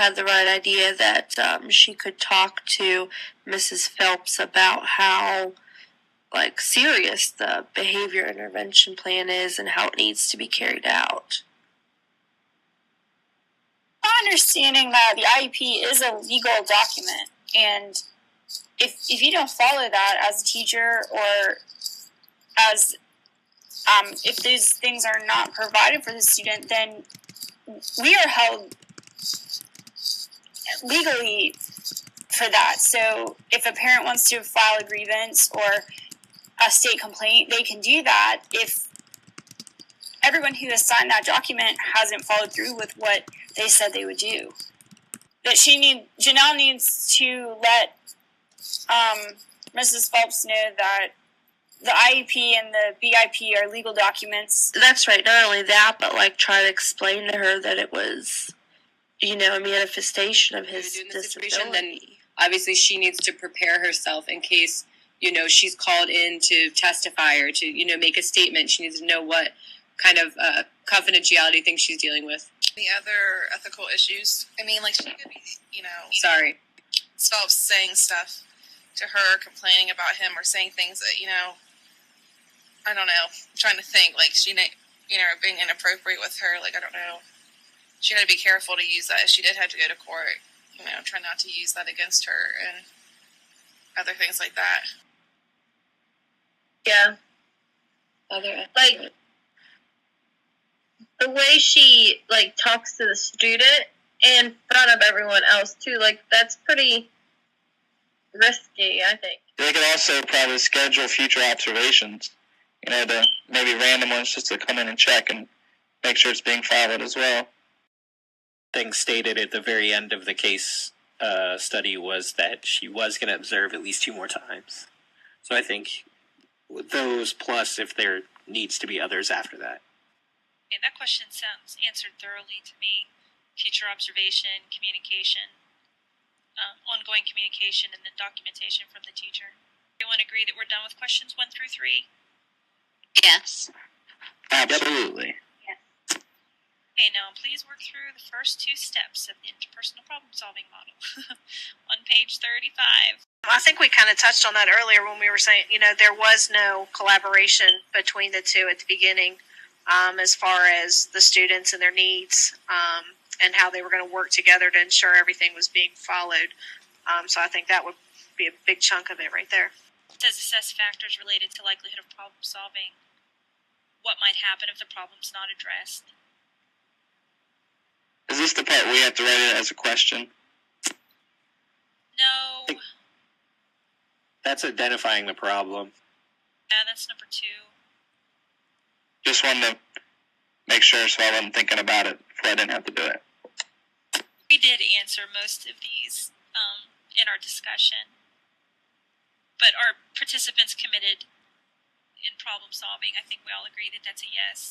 had the right idea that she could talk to Mrs. Phelps about how serious the behavior intervention plan is and how it needs to be carried out. My understanding that the IEP is a legal document, and if you don't follow that as a teacher, or as if these things are not provided for the student, then we are held legally for that. So if a parent wants to file a grievance or a state complaint, they can do that if everyone who has signed that document hasn't followed through with what they said they would do. That Janelle needs to let Mrs. Phelps know that the IEP and the BIP are legal documents. That's right. Not only that, but try to explain to her that it was, a manifestation of his disability. Then obviously she needs to prepare herself in case, she's called in to testify or to, make a statement. She needs to know what kind of confidentiality thing she's dealing with. The other ethical issues. I mean, she could be, Sorry. Phelps saying stuff to her, complaining about him, or saying things that, I don't know. I'm trying to think, she, being inappropriate with her. I don't know. She had to be careful to use that. If she did have to go to court, try not to use that against her and other things like that. Yeah. The way she, talks to the student in front of everyone else, too, that's pretty risky, I think. They could also probably schedule future observations, to maybe random ones just to come in and check and make sure it's being followed as well. Thing stated at the very end of the case study was that she was going to observe at least 2 more times. So I think those, plus if there needs to be others after that. Okay, that question sounds answered thoroughly to me. Future observation, communication, ongoing communication, and then documentation from the teacher. Everyone agree that we're done with questions 1 through 3? Yes. Absolutely. Okay, now please work through the first 2 steps of the interpersonal problem-solving model on page 35. I think we kind of touched on that earlier when we were saying, there was no collaboration between the 2 at the beginning as far as the students and their needs and how they were going to work together to ensure everything was being followed. So I think that would be a big chunk of it right there. It says assess factors related to likelihood of problem-solving. What might happen if the problem's not addressed? Is this the part we have to write it as a question? No. That's identifying the problem. Yeah, that's number 2. Just wanted to make sure so I wasn't thinking about it before I didn't have to do it. We did answer most of these in our discussion, but are participants committed in problem solving? I think we all agree that that's a yes.